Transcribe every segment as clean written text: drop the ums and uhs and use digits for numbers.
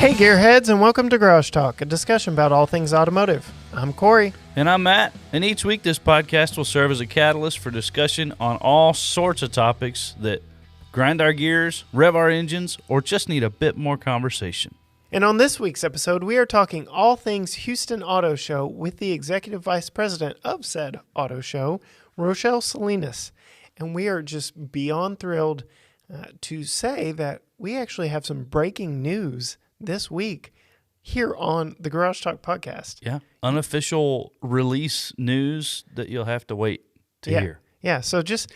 Hey gearheads, and welcome to Garage Talk, a discussion about all things automotive. I'm Cory. And I'm Matt, and each week this podcast will serve as a catalyst for discussion on all sorts of topics that grind our gears, rev our engines, or just need a bit more conversation. And on this week's episode, we are talking all things Houston Auto Show with the Executive Vice President of said Auto Show, RoShelle Salinas. And we are just beyond thrilled to say that we actually have some breaking news this week here on the Garage Talk podcast. Yeah, unofficial release news that you'll have to wait to hear. Yeah, so just,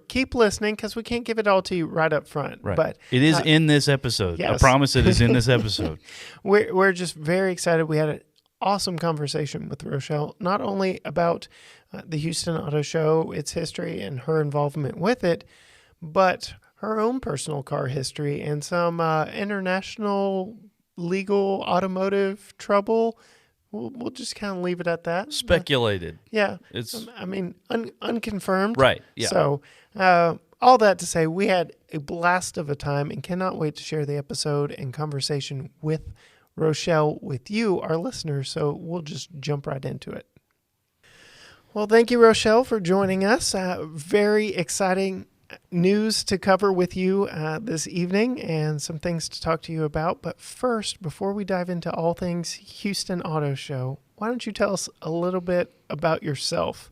keep listening because we can't give it all to you right up front. Right. But it is in this episode. Yes. I promise it is in this episode. We're just very excited. We had an awesome conversation with RoShelle, not only about the Houston Auto Show, its history, and her involvement with it, but her own personal car history and some international legal automotive trouble. We'll just kind of leave it at that. Speculated. Yeah. It's unconfirmed. Right. Yeah. So all that to say, we had a blast of a time and cannot wait to share the episode and conversation with RoShelle with you, our listeners. So we'll just jump right into it. Well, thank you, RoShelle, for joining us. Very exciting news to cover with you this evening and some things to talk to you about. But first, before we dive into all things Houston Auto Show, why don't you tell us a little bit about yourself?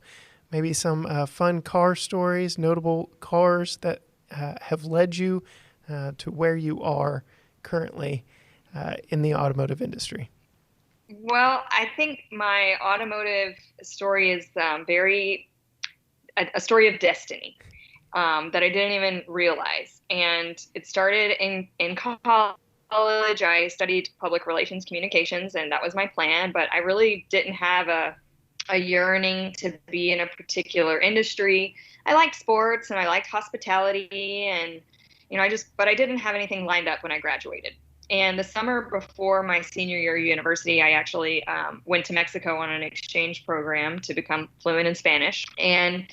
Maybe some fun car stories, notable cars that have led you to where you are currently in the automotive industry. Well, I think my automotive story is a story of destiny. That I didn't even realize. And it started in college. I studied public relations communications, and that was my plan. But I really didn't have a yearning to be in a particular industry. I liked sports and I liked hospitality, and but I didn't have anything lined up when I graduated. And the summer before my senior year of university, I actually went to Mexico on an exchange program to become fluent in Spanish. And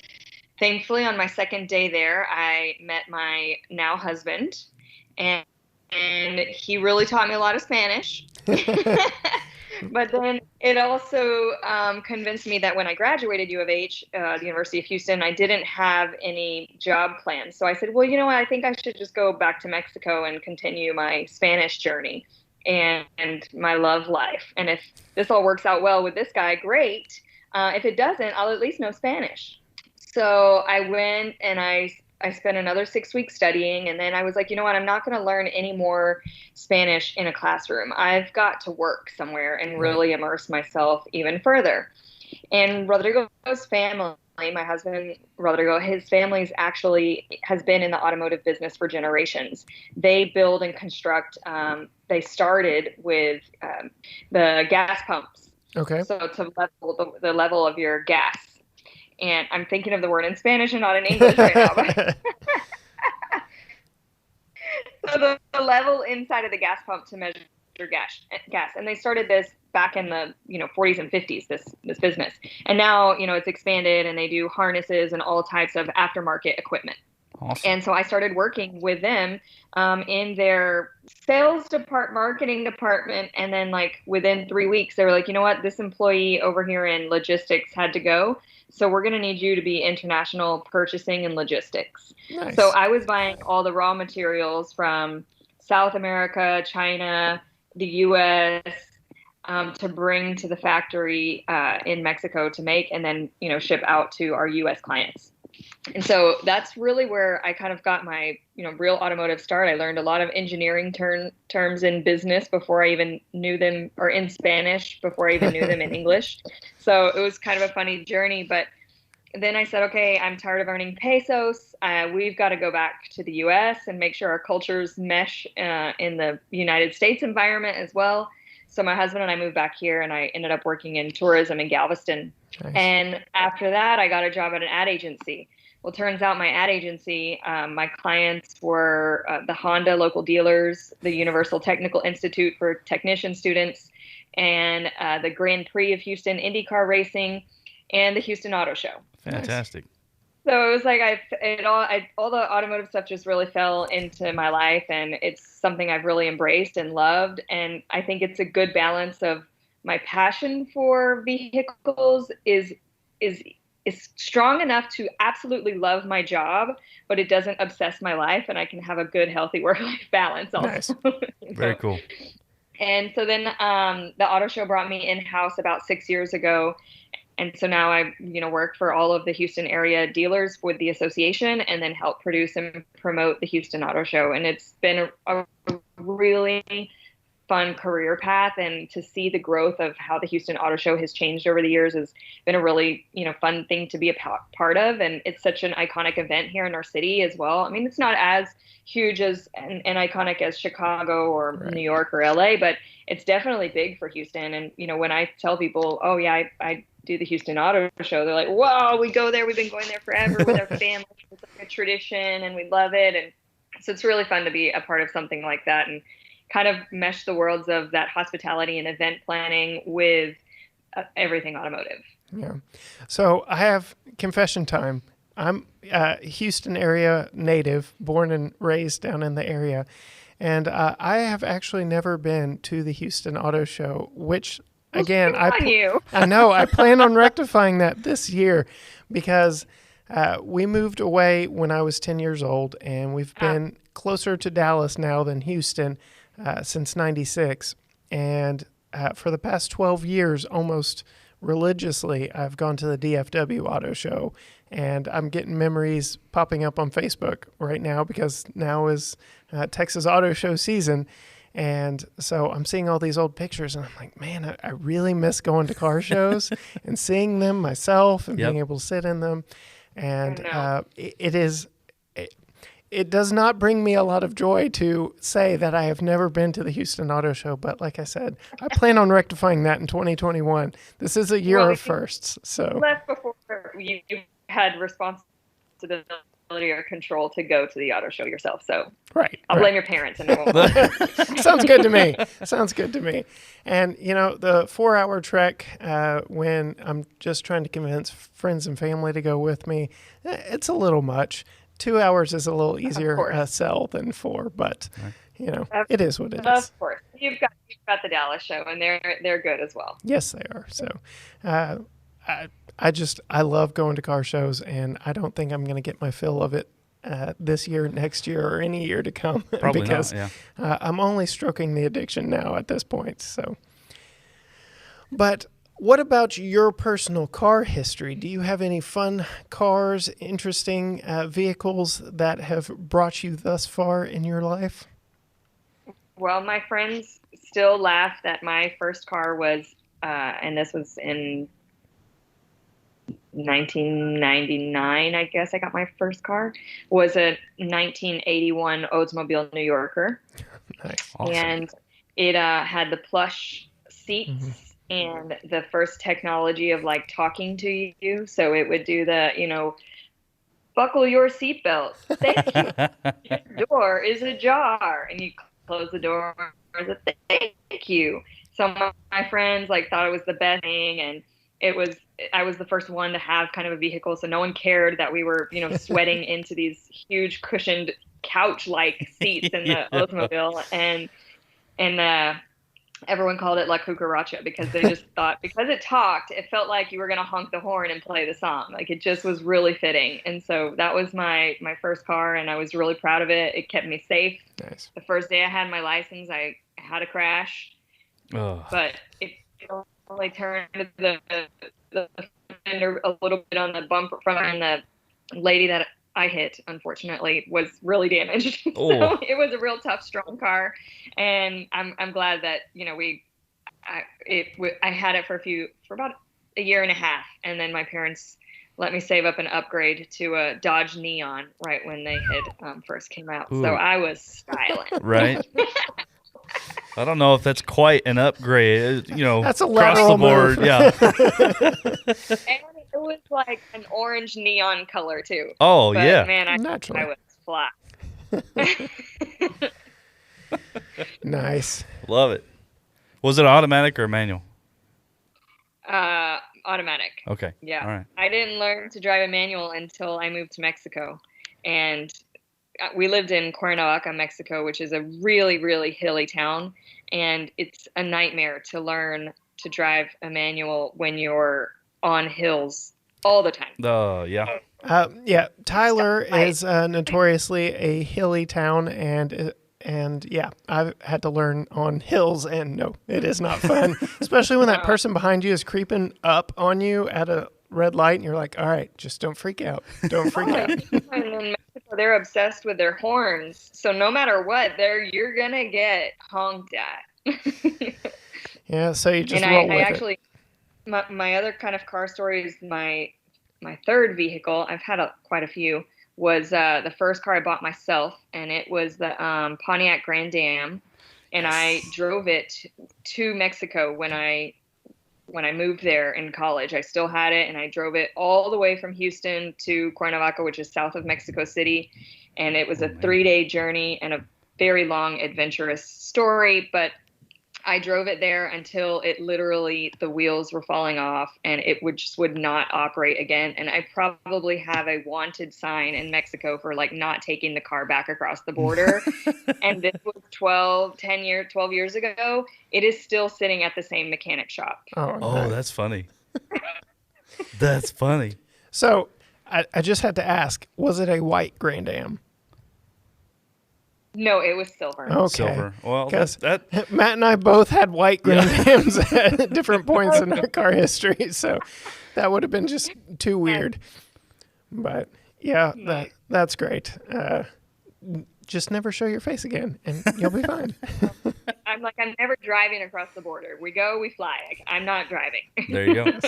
thankfully, on my second day there, I met my now husband, and he really taught me a lot of Spanish. But then it also convinced me that when I graduated U of H, the University of Houston, I didn't have any job plans. So I said, well, you know what? I think I should just go back to Mexico and continue my Spanish journey and my love life. And if this all works out well with this guy, great. If it doesn't, I'll at least know Spanish. So I went and I spent another 6 weeks studying, and then I was like, you know what, I'm not going to learn any more Spanish in a classroom. I've got to work somewhere and really immerse myself even further. And Rodrigo's family, my husband Rodrigo, his family's actually has been in the automotive business for generations. They build and construct. They started with the gas pumps. Okay. So to level the level of your gas. And I'm thinking of the word in Spanish and not in English right now. So the level inside of the gas pump to measure gas. And they started this back in the 40s and 50s, this business. And now, it's expanded and they do harnesses and all types of aftermarket equipment. Awesome. And so I started working with them in their sales marketing department. And then within 3 weeks, they were like, you know what, this employee over here in logistics had to go. So we're going to need you to be international purchasing and logistics. Nice. So I was buying all the raw materials from South America, China, the U.S., to bring to the factory in Mexico to make and then, ship out to our U.S. clients. And so that's really where I kind of got my, real automotive start. I learned a lot of engineering terms in business before I even knew them, or in Spanish before I even knew them in English. So it was kind of a funny journey. But then I said, okay, I'm tired of earning pesos. We've got to go back to the U.S. and make sure our cultures mesh in the United States environment as well. So my husband and I moved back here, and I ended up working in tourism in Galveston. Nice. And after that, I got a job at an ad agency. Well, turns out my ad agency, my clients were the Honda local dealers, the Universal Technical Institute for technician students, and the Grand Prix of Houston IndyCar Racing, and the Houston Auto Show. Fantastic. So it was like all the automotive stuff just really fell into my life, and it's something I've really embraced and loved. And I think it's a good balance of my passion for vehicles is is strong enough to absolutely love my job, but it doesn't obsess my life, and I can have a good, healthy work-life balance Nice. also. Very cool. And so then the auto show brought me in-house about 6 years ago. And so now I, work for all of the Houston area dealers with the association and then help produce and promote the Houston Auto Show. And it's been a really fun career path, and to see the growth of how the Houston Auto Show has changed over the years has been a really, fun thing to be a part of. And it's such an iconic event here in our city as well. I mean, it's not as huge as and iconic as Chicago or Right. New York or LA, but it's definitely big for Houston. And, when I tell people, oh yeah, I do the Houston Auto Show, they're like, whoa, we go there. We've been going there forever with our family. It's like a tradition and we love it. And so it's really fun to be a part of something like that and kind of mesh the worlds of that hospitality and event planning with everything automotive. Yeah. So I have confession time. I'm a Houston area native, born and raised down in the area. And I have actually never been to the Houston Auto Show, which, again, I know I plan on rectifying that this year because we moved away when I was 10 years old, and we've been closer to Dallas now than Houston since 96. And for the past 12 years, almost religiously, I've gone to the DFW Auto Show, and I'm getting memories popping up on Facebook right now because now is Texas Auto Show season. And so I'm seeing all these old pictures, and I'm like, man, I really miss going to car shows and seeing them myself and being able to sit in them. And it does not bring me a lot of joy to say that I have never been to the Houston Auto Show. But like I said, I plan on rectifying that in 2021. This is a year of firsts. So left before you had responsibility or control to go to the auto show yourself. So I'll blame your parents. And Sounds good to me. Sounds good to me. And, the 4-hour trek, when I'm just trying to convince friends and family to go with me, it's a little much. 2 hours is a little easier sell than 4, but it is what it is. Of course, you've got the Dallas show, and they're good as well. Yes, they are. So, I love going to car shows, and I don't think I'm going to get my fill of it this year, next year, or any year to come. Probably because not, yeah. I'm only stroking the addiction now at this point. So, but. What about your personal car history? Do you have any fun cars, interesting vehicles that have brought you thus far in your life? Well, my friends still laugh that my first car was, and this was in 1999, I guess I got my first car, was a 1981 Oldsmobile New Yorker. Nice. Awesome. And it had the plush seats. Mm-hmm. And the first technology of like talking to you. So it would do the, buckle your seatbelt. Thank you. Your door is ajar. And you close the door. Thank you. So my friends thought it was the best thing. And I was the first one to have kind of a vehicle. So no one cared that we were, sweating into these huge cushioned couch-like seats in the Oldsmobile. And everyone called it La Cucaracha because they just thought, because it talked, it felt like you were going to honk the horn and play the song. Like, it just was really fitting. And so that was my first car, and I was really proud of it. It kept me safe. Nice. The first day I had my license, I had a crash, but it only turned the fender a little bit on the bumper front, and the lady that I hit, unfortunately, was really damaged. So it was a real tough, strong car, and I'm glad that I had it for about a year and a half, and then my parents let me save up an upgrade to a Dodge Neon right when they had first came out. Ooh. So I was styling. Right. I don't know if that's quite an upgrade. That's a across the lateral board. move. Yeah. And it was like an orange neon color too. Oh, but, yeah. Man, I Naturally. was fly. Nice. Love it. Was it automatic or manual? Automatic. Okay. Yeah. All right. I didn't learn to drive a manual until I moved to Mexico. And we lived in Cuernavaca, Mexico, which is a really, really hilly town. And it's a nightmare to learn to drive a manual when you're on hills all the time. Yeah. Yeah, Tyler is notoriously a hilly town, and yeah, I've had to learn on hills, and no, it is not fun, especially when that person behind you is creeping up on you at a red light, and you're like, all right, just don't freak out. Don't freak out. And in Mexico, they're obsessed with their horns. So no matter what, you're going to get honked at. Yeah, so you just and roll I with actually, my other kind of car story is my third vehicle. I've had quite a few. Was the first car I bought myself, and it was the Pontiac Grand Am, and I drove it to Mexico when I moved there in college. I still had it, and I drove it all the way from Houston to Cuernavaca, which is south of Mexico City, and it was a 3-day journey and a very long, adventurous story, but I drove it there until it literally, the wheels were falling off and it would not operate again. And I probably have a wanted sign in Mexico for like not taking the car back across the border. And this was 12 years ago. It is still sitting at the same mechanic shop. Oh, that's funny. That's funny. So I just had to ask, was it a white Grand Am? No, it was silver. Okay. Silver. Well, because Matt and I both had white Grand Ams at different points in our car history, so that would have been just too weird. But yeah, that's great. Just never show your face again, and you'll be fine. I'm never driving across the border. We go, we fly. I'm not driving. There you go.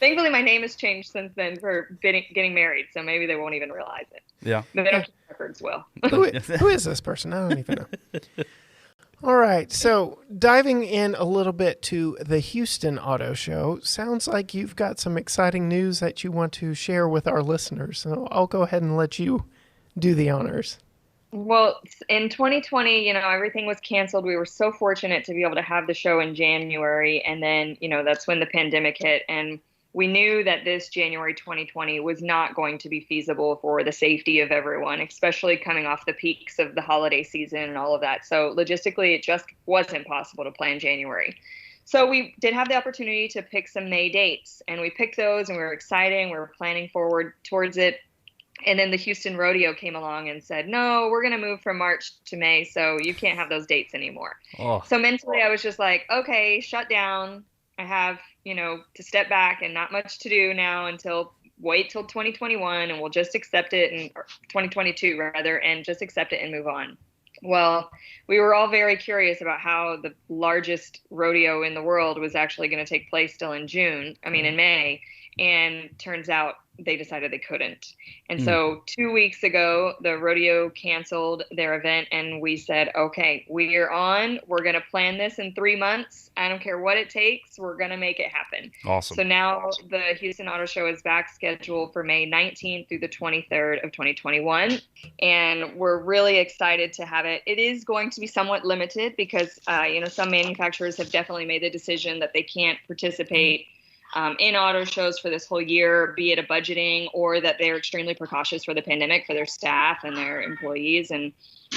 Thankfully, my name has changed since then for getting married, so maybe they won't even realize it. Yeah. But they don't keep records well. Who is this person? I don't even know. All right, so diving in a little bit to the Houston Auto Show, sounds like you've got some exciting news that you want to share with our listeners. So I'll go ahead and let you do the honors. Well, in 2020, everything was canceled. We were so fortunate to be able to have the show in January, and then, that's when the pandemic hit, and we knew that this January 2020 was not going to be feasible for the safety of everyone, especially coming off the peaks of the holiday season and all of that. So logistically, it just wasn't possible to plan January. So we did have the opportunity to pick some May dates, and we picked those, and we were excited. We were planning forward towards it. And then the Houston Rodeo came along and said, no, we're going to move from March to May, so you can't have those dates anymore. Oh. So mentally, I was just like, okay, shut down. I have, to step back and not much to do now wait till 2021, and we'll just accept it, or 2022 rather, and just accept it and move on. Well, we were all very curious about how the largest rodeo in the world was actually going to take place still in May, and turns out they decided they couldn't. And so 2 weeks ago, the rodeo canceled their event, and we said, okay, we're going to plan this in 3 months. I don't care what it takes. We're going to make it happen. Awesome. So now the Houston Auto Show is back scheduled for May 19th through the 23rd of 2021. And we're really excited to have it. It is going to be somewhat limited because, some manufacturers have definitely made the decision that they can't participate in auto shows for this whole year, be it a budgeting or that they're extremely precautious for the pandemic for their staff and their employees and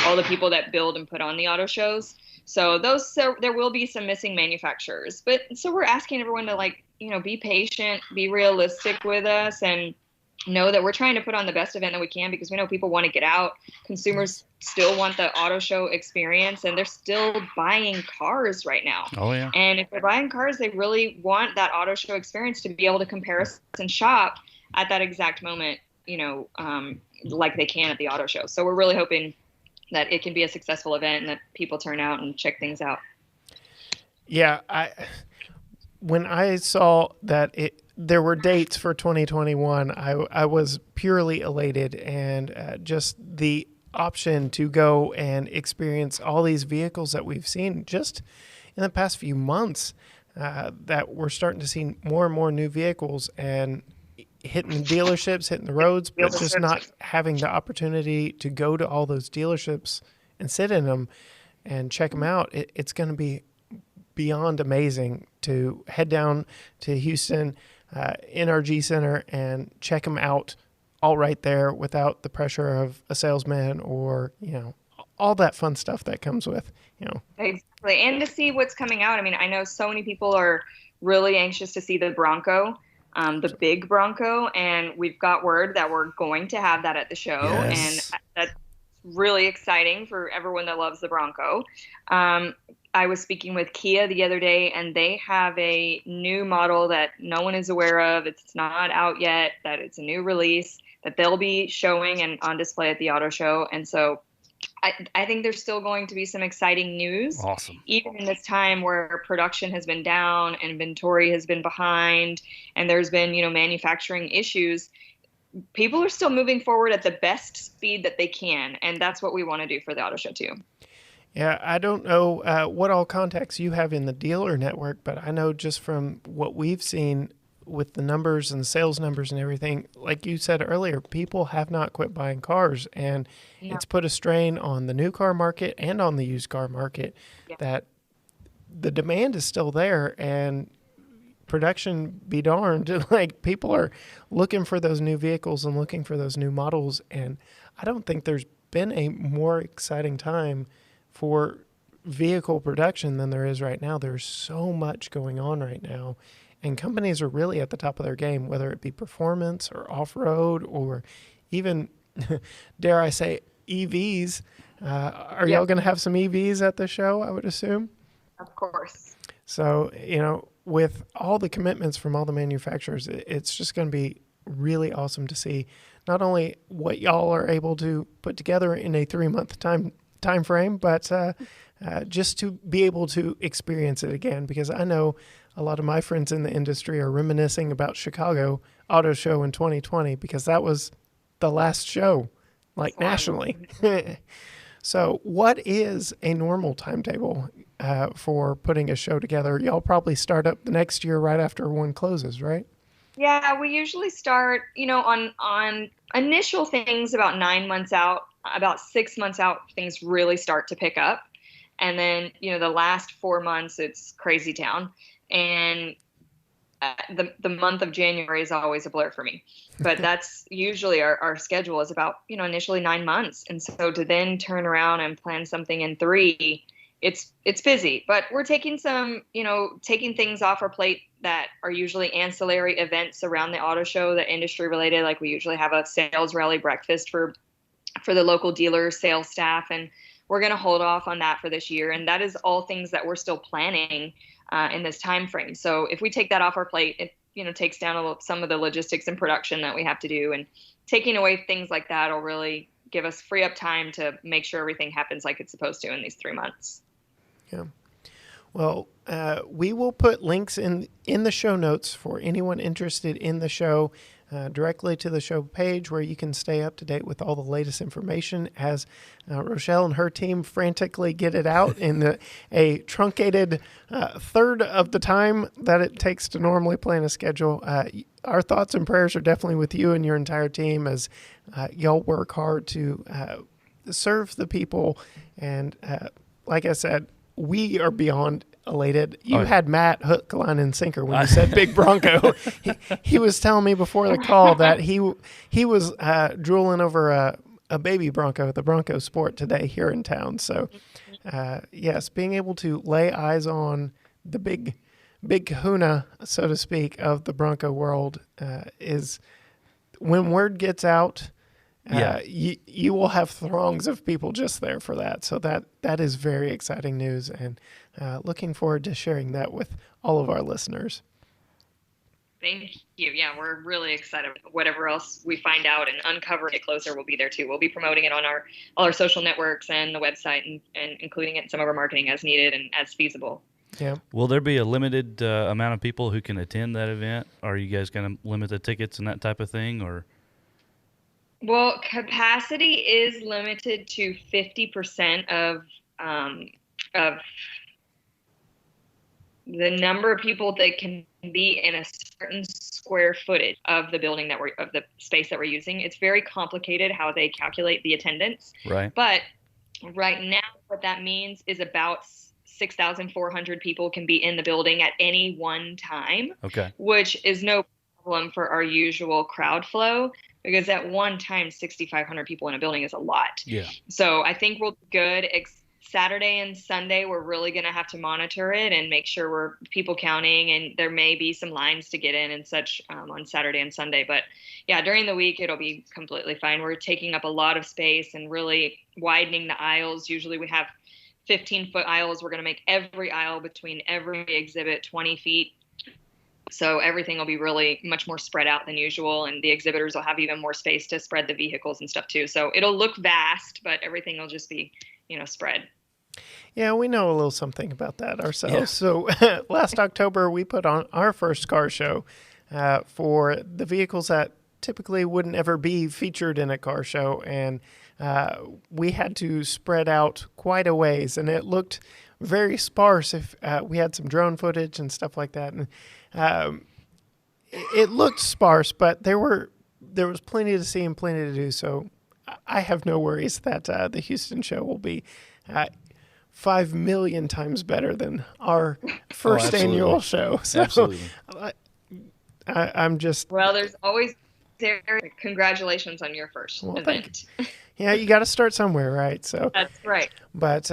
all the people that build and put on the auto shows. So there will be some missing manufacturers. But so we're asking everyone to be patient, be realistic with us, and know that we're trying to put on the best event that we can because we know people want to get out. Consumers still want the auto show experience, and they're still buying cars right now. Oh, yeah. And if they're buying cars, they really want that auto show experience to be able to compare and shop at that exact moment, like they can at the auto show. So we're really hoping that it can be a successful event and that people turn out and check things out. Yeah, when I saw that there were dates for 2021, I was purely elated, and just the option to go and experience all these vehicles that we've seen just in the past few months, that we're starting to see more and more new vehicles and hitting the dealerships, hitting the roads, but just not having the opportunity to go to all those dealerships and sit in them and check them out. It's going to be beyond amazing to head down to Houston NRG Center and check them out all right there without the pressure of a salesman or, all that fun stuff that comes with. Exactly. And to see what's coming out. I mean, I know so many people are really anxious to see the Bronco, the big Bronco, and we've got word that we're going to have that at the show. And Yes. that's really exciting for everyone that loves the Bronco. I was speaking with Kia the other day, and they have a new model that no one is aware of. It's not out yet, that it's a new release that they'll be showing and on display at the auto show. And so I think there's still going to be some exciting news. Awesome. Even in this time where production has been down, inventory has been behind, and there's been, manufacturing issues, people are still moving forward at the best speed that they can. And that's what we want to do for the auto show too. Yeah, I don't know what all contacts you have in the dealer network, but I know just from what we've seen with the numbers and sales numbers and everything, like you said earlier, people have not quit buying cars, and it's put a strain on the new car market and on the used car market. Yeah. That the demand is still there, and production be darned. Like, people are looking for those new vehicles and looking for those new models, and I don't think there's been a more exciting time for vehicle production than there is right now. There's so much going on right now, and companies are really at the top of their game, whether it be performance or off-road or even, dare I say, EVs. Are y'all going to have some EVs at the show, I would assume? Of course. So, with all the commitments from all the manufacturers, it's just going to be really awesome to see not only what y'all are able to put together in a 3-month time frame, but just to be able to experience it again, because I know a lot of my friends in the industry are reminiscing about Chicago Auto Show in 2020 because that was the last show, like, nationally. So what is a normal timetable for putting a show together? Y'all probably start up the next year right after one closes, right? Yeah, we usually start, on initial things about 9 months out. About 6 months out, things really start to pick up. And then, the last 4 months, it's crazy town. And the month of January is always a blur for me. But that's usually our schedule is about, initially 9 months. And so to then turn around and plan something in 3, it's busy. But we're taking taking things off our plate that are usually ancillary events around the auto show, that industry related. Like, we usually have a sales rally breakfast for the local dealers, sales staff, and we're going to hold off on that for this year. And that is all things that we're still planning in this time frame. So if we take that off our plate, it takes down some of the logistics and production that we have to do, and taking away things like that will really give us free up time to make sure everything happens like it's supposed to in these 3 months. Yeah. Well, we will put links in the show notes for anyone interested in the show, directly to the show page, where you can stay up to date with all the latest information as RoShelle and her team frantically get it out in a truncated third of the time that it takes to normally plan a schedule. Our thoughts and prayers are definitely with you and your entire team as y'all work hard to serve the people. And like I said, we are beyond elated. You had Matt hook, line, and sinker when you said Big Bronco. He was telling me before the call that he was drooling over a baby Bronco, the Bronco Sport, today here in town. So, yes, being able to lay eyes on the big kahuna, so to speak, of the Bronco world is, when word gets out, you will have throngs of people just there for that. So that is very exciting news, and looking forward to sharing that with all of our listeners. Thank you. Yeah, we're really excited. Whatever else we find out and uncover it closer, we'll be there too. We'll be promoting it on all our social networks and the website, and including it in some of our marketing as needed and as feasible. Yeah. Will there be a limited amount of people who can attend that event? Are you guys going to limit the tickets and that type of thing, or? Well, capacity is limited to 50% of the number of people that can be in a certain square footage of the building of the space that we're using. It's very complicated how they calculate the attendance. Right. But right now, what that means is about 6,400 people can be in the building at any one time. Okay. Which is no problem for our usual crowd flow, because at one time 6,500 people in a building is a lot. Yeah. So I think we'll be good. Saturday and Sunday, we're really going to have to monitor it and make sure we're people counting, and there may be some lines to get in and such on Saturday and Sunday. But yeah, during the week, it'll be completely fine. We're taking up a lot of space and really widening the aisles. Usually we have 15-foot aisles. We're going to make every aisle between every exhibit 20 feet. So everything will be really much more spread out than usual, and the exhibitors will have even more space to spread the vehicles and stuff too. So it'll look vast, but everything will just be, spread. Yeah, we know a little something about that ourselves. Yeah. So last October, we put on our first car show for the vehicles that typically wouldn't ever be featured in a car show. And we had to spread out quite a ways, and it looked very sparse if we had some drone footage and stuff like that. And it looked sparse, but there was plenty to see and plenty to do. So I have no worries that the Houston show will be 5 million times better than our first annual show. So Absolutely. I'm just... Well, there's always congratulations on your first event. Yeah, you got to start somewhere, right? So that's right. But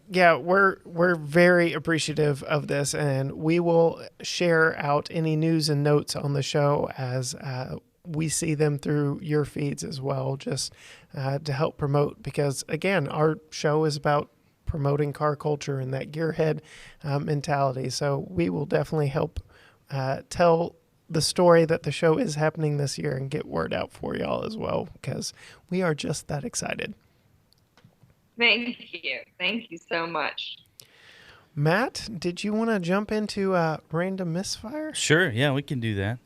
yeah, we're very appreciative of this, and we will share out any news and notes on the show as we see them through your feeds as well, just to help promote, because again, our show is about promoting car culture and that gearhead mentality. So we will definitely help tell the story that the show is happening this year and get word out for y'all as well, because we are just that excited. Thank you. Thank you so much. Matt, did you want to jump into random misfire? Sure. Yeah, we can do that.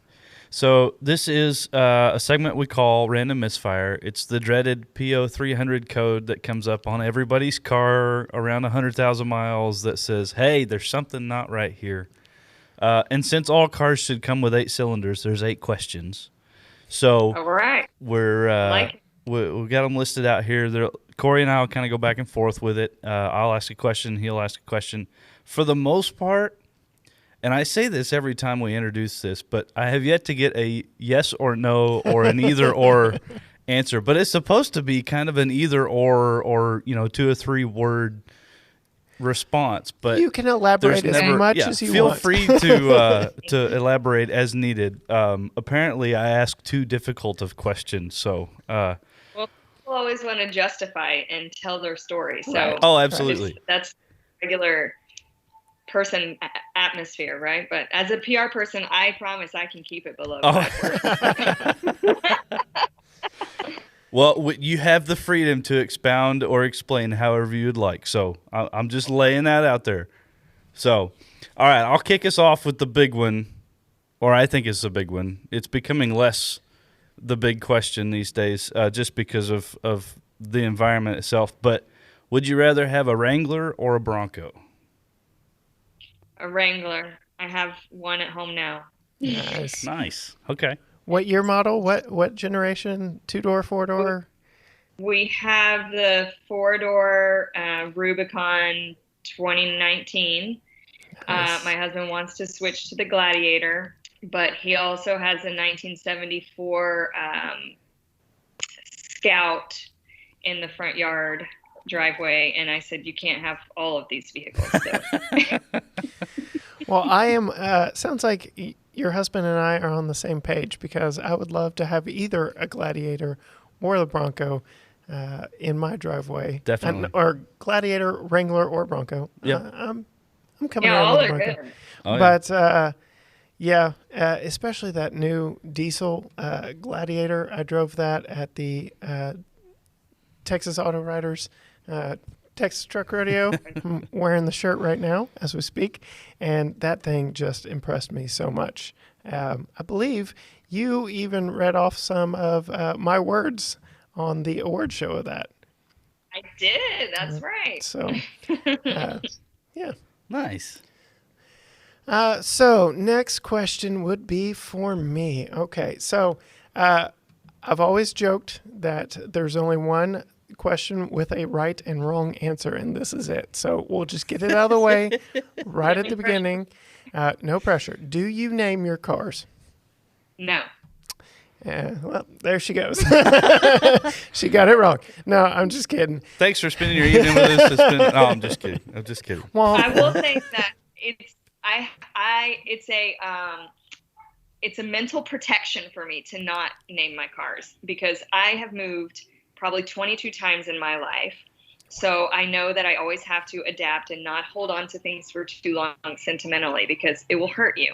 So this is a segment we call Random Misfire. It's the dreaded PO300 code that comes up on everybody's car around 100,000 miles that says, hey, there's something not right here. And since all cars should come with 8 cylinders, there's 8 questions. So all right. we got them listed out here. Cory and I will kind of go back and forth with it. I'll ask a question. He'll ask a question. For the most part, and I say this every time we introduce this, but I have yet to get a yes or no or an either or answer. But it's supposed to be kind of an either or 2 or 3 word response. But you can elaborate as much as you want. Feel free to elaborate as needed. Apparently, I asked too difficult of questions, so. Well, people always want to justify and tell their story. So right. Oh, absolutely. That's regular person atmosphere, right? But as a PR person, I promise I can keep it below 5 words. Well, you have the freedom to expound or explain however you'd like. So I'm just laying that out there. So, all right, I'll kick us off with the big one, or I think it's the big one. It's becoming less the big question these days just because of the environment itself. But would you rather have a Wrangler or a Bronco? A Wrangler. I have one at home now. Nice. Okay. What year model? What generation? 2-door, 4-door? We have the 4-door Rubicon 2019. Nice. My husband wants to switch to the Gladiator, but he also has a 1974 Scout in the front yard driveway, and I said, you can't have all of these vehicles. So. Well, I am, sounds like your husband and I are on the same page, because I would love to have either a Gladiator or the Bronco in my driveway. Definitely. Or Gladiator, Wrangler, or Bronco. Yep. I'm coming all around with the are Bronco. good. Oh, But, especially that new diesel Gladiator. I drove that at the Texas Auto Riders Texas Truck Rodeo. I'm wearing the shirt right now as we speak, and that thing just impressed me so much. I believe you even read off some of my words on the award show of that. I did. That's right. So, yeah. Nice. So next question would be for me. Okay, so I've always joked that there's only one question with a right and wrong answer, and this is it. So we'll just get it out of the way right at the beginning. No pressure. Do you name your cars? No. Yeah, well, there she goes. She got it wrong. No, I'm just kidding. Thanks for spending your evening with us. No, I'm just kidding. I'm just kidding. Well, I will say that it's a mental protection for me to not name my cars because I have moved probably 22 times in my life. So I know that I always have to adapt and not hold on to things for too long sentimentally because it will hurt you.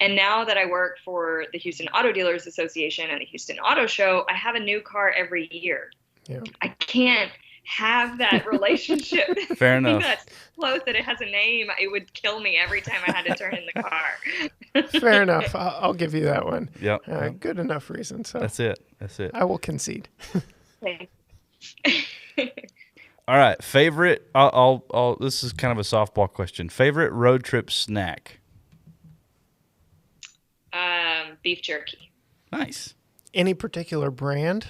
And now that I work for the Houston Auto Dealers Association and the Houston Auto Show, I have a new car every year. Yeah. I can't have that relationship. Fair enough. That's close that it has a name. It would kill me every time I had to turn in the car. Fair enough. I'll give you that one. Yep. Good enough reason. So That's it. I will concede. Okay. All right. Favorite. I'll. This is kind of a softball question. Favorite road trip snack. Beef jerky. Nice. Any particular brand?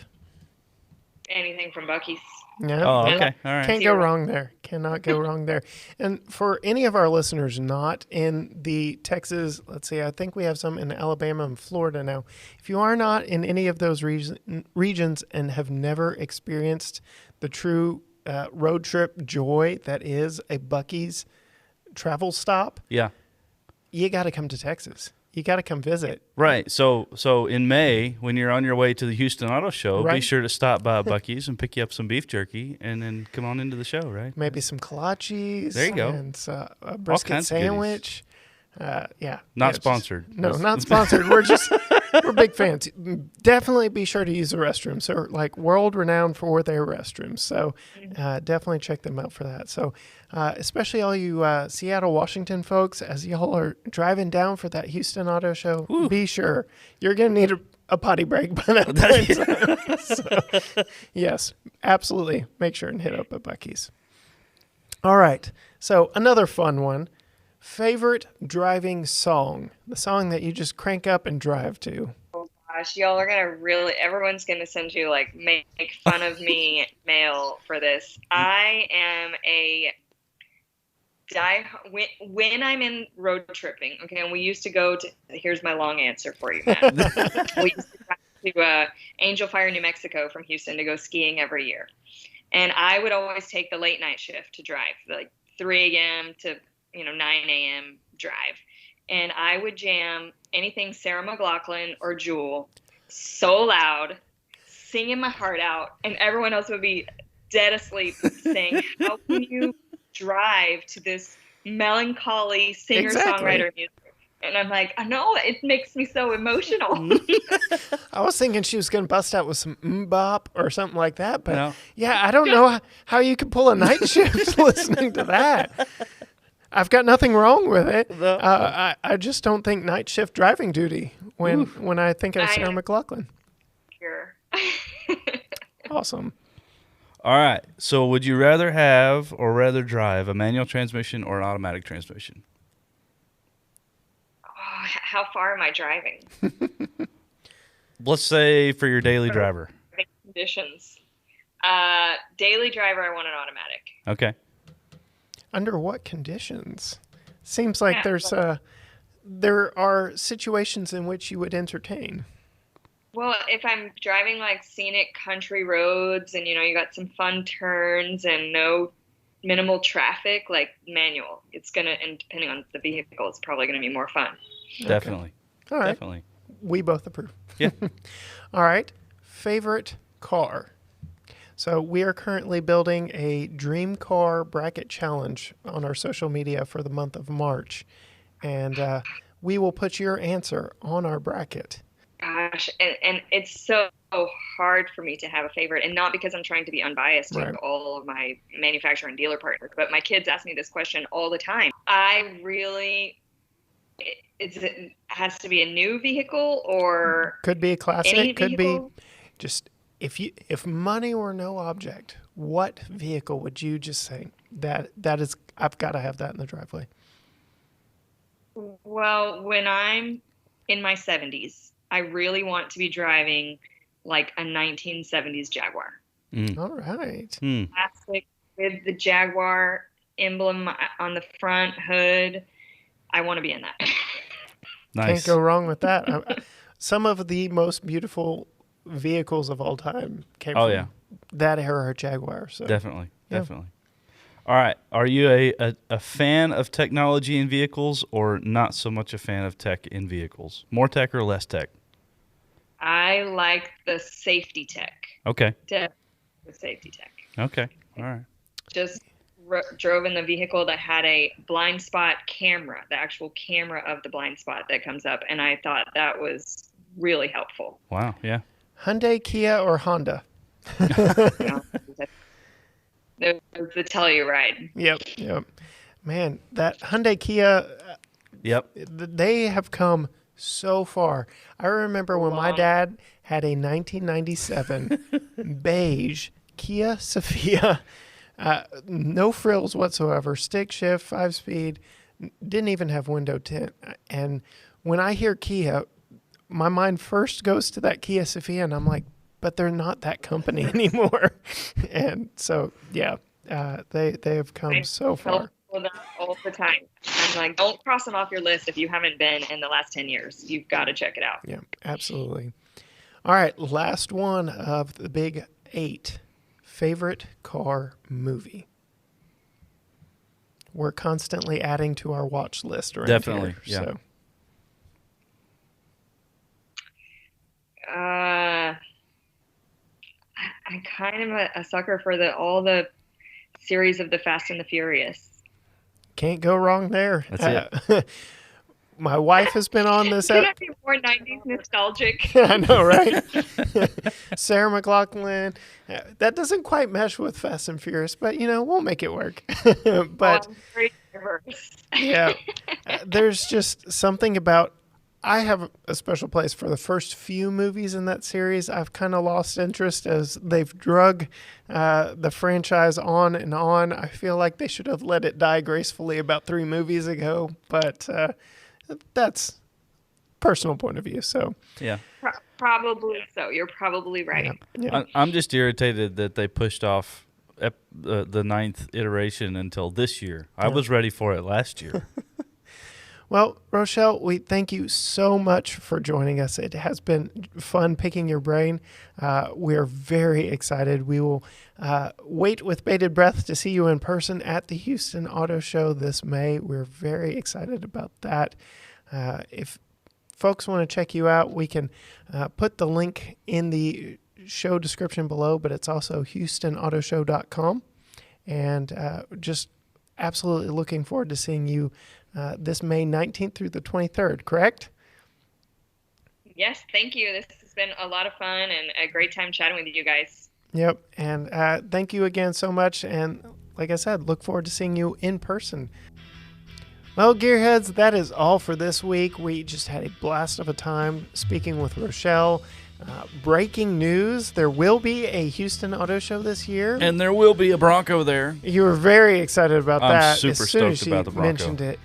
Anything from Buc-ee's. No. Oh, okay. All right. Can't go wrong there. Cannot go wrong there. And for any of our listeners not in the Texas, let's see, I think we have some in Alabama and Florida now. If you are not in any of those regions and have never experienced the true road trip joy that is a Buc-ee's travel stop, Yeah. you got to come to Texas. You got to come visit. Right. So in May, when you're on your way to the Houston Auto Show, be Right. sure to stop by Buc-ee's and pick you up some beef jerky and then come on into the show, right? Maybe some kolaches. There you go. And a brisket kinds of goodies. sandwich. Yeah. Not Yeah, sponsored. No, not sponsored. We're big fans. Definitely be sure to use the restrooms. They're like world renowned for their restrooms. So definitely check them out for that. So especially all you Seattle, Washington folks, as y'all are driving down for that Houston Auto Show, be sure you're going to need a potty break by that point. So, yes, absolutely. Make sure and hit up at Buc-ee's. All right. So another fun one. Favorite driving song? The song that you just crank up and drive to. Oh gosh, y'all are everyone's gonna send you like make fun of me mail for this. I am when I'm in road tripping, okay, and we used to go to, here's my long answer for you, Matt. We used to drive to Angel Fire, New Mexico from Houston to go skiing every year. And I would always take the late night shift to drive, like 3 a.m. to 9 a.m. drive. And I would jam anything Sarah McLachlan or Jewel so loud, singing my heart out, and everyone else would be dead asleep saying, how can you drive to this melancholy singer-songwriter music? And I'm like, I know, it makes me so emotional. I was thinking she was going to bust out with some bop or something like that. But No. yeah, I don't know how you could pull a night shift listening to that. I've got nothing wrong with it. I just don't think night shift driving duty when I think of Sarah McLachlan. Sure. Awesome. All right. So would you rather have or rather drive a manual transmission or an automatic transmission? Oh, how far am I driving? Let's say for your daily driver. Conditions. Daily driver, I want an automatic. Okay. Under what conditions? Seems like there are situations in which you would entertain. Well, if I'm driving like scenic country roads and you got some fun turns and no minimal traffic, like manual, and depending on the vehicle, it's probably going to be more fun. Definitely. All right. Definitely. We both approve. Yeah. All right. Favorite car? So we are currently building a dream car bracket challenge on our social media for the month of March. And we will put your answer on our bracket. Gosh, and it's so hard for me to have a favorite, and not because I'm trying to be unbiased Right. with all of my manufacturer and dealer partners, but my kids ask me this question all the time. I really, it has to be a new vehicle or Could be a classic, any could be vehicle? just if money were no object, what vehicle would you just say that is I've got to have that in the driveway? Well, when I'm in my 70s, I really want to be driving like a 1970s Jaguar. All right. Plastic with the Jaguar emblem on the front hood. I want to be in that. Nice. Can't go wrong with that. some of the most beautiful vehicles of all time came Oh, from yeah. that era Jaguar. So Definitely. Yeah. Definitely. All right. Are you a fan of technology in vehicles or not so much a fan of tech in vehicles? More tech or less tech? I like the safety tech. Okay. Definitely the safety tech. Okay. All right. Just drove in the vehicle that had a blind spot camera, the actual camera of the blind spot that comes up, and I thought that was really helpful. Wow. Yeah. Hyundai, Kia, or Honda? You know, the Telluride. Yep. Man, that Hyundai Kia, Yep. they have come so far. I remember when my dad had a 1997 beige Kia Sophia, no frills whatsoever, stick shift, 5-speed, didn't even have window tint. And when I hear Kia, my mind first goes to that Kia Sophia, and I'm like, but they're not that company anymore. And so, yeah, they have come so far. Tell them all the time. I'm like, don't cross them off your list if you haven't been in the last 10 years. You've got to check it out. Yeah, absolutely. All right, last one of the big 8. Favorite car movie. We're constantly adding to our watch list around Definitely, here. yeah. So. I'm kind of a sucker for all the series of the Fast and the Furious. Can't go wrong there. That's it. My wife has been on this. Could I be more 90s nostalgic? I know, right? Sarah McLachlan. That doesn't quite mesh with Fast and Furious, but, we'll make it work. But, I'm very diverse. yeah, there's just something about, I have a special place for the first few movies in that series. I've kind of lost interest as they've drug the franchise on and on. I feel like they should have let it die gracefully about 3 movies ago, but that's personal point of view. So Yeah. Probably so. You're probably right. yeah. I'm just irritated that they pushed off the 9th iteration until this year. I was ready for it last year. Well, RoShelle, we thank you so much for joining us. It has been fun picking your brain. We're very excited. We will wait with bated breath to see you in person at the Houston Auto Show this May. We're very excited about that. If folks want to check you out, we can put the link in the show description below, but it's also HoustonAutoShow.com. And just absolutely looking forward to seeing you this May 19th through the 23rd, correct? Yes, thank you. This has been a lot of fun and a great time chatting with you guys. Yep, and thank you again so much. And like I said, look forward to seeing you in person. Well, Gearheads, that is all for this week. We just had a blast of a time speaking with RoShelle. Breaking news, there will be a Houston Auto Show this year. And there will be a Bronco there. You were very excited about I'm that super as soon as stoked she about the Bronco. mentioned it.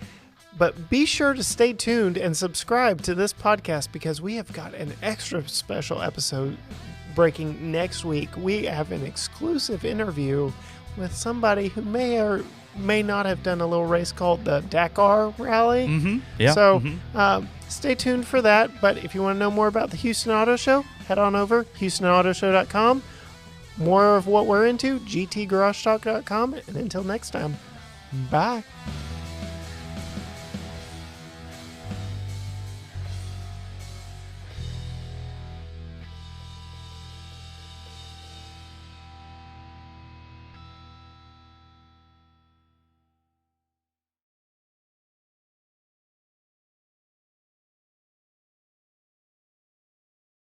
But be sure to stay tuned and subscribe to this podcast because we have got an extra special episode breaking next week. We have an exclusive interview with somebody who may or may not have done a little race called the Dakar Rally. Mm-hmm. Yeah. So stay tuned for that. But if you want to know more about the Houston Auto Show, head on over HoustonAutoShow.com. More of what we're into, GTGarageTalk.com. And until next time, bye.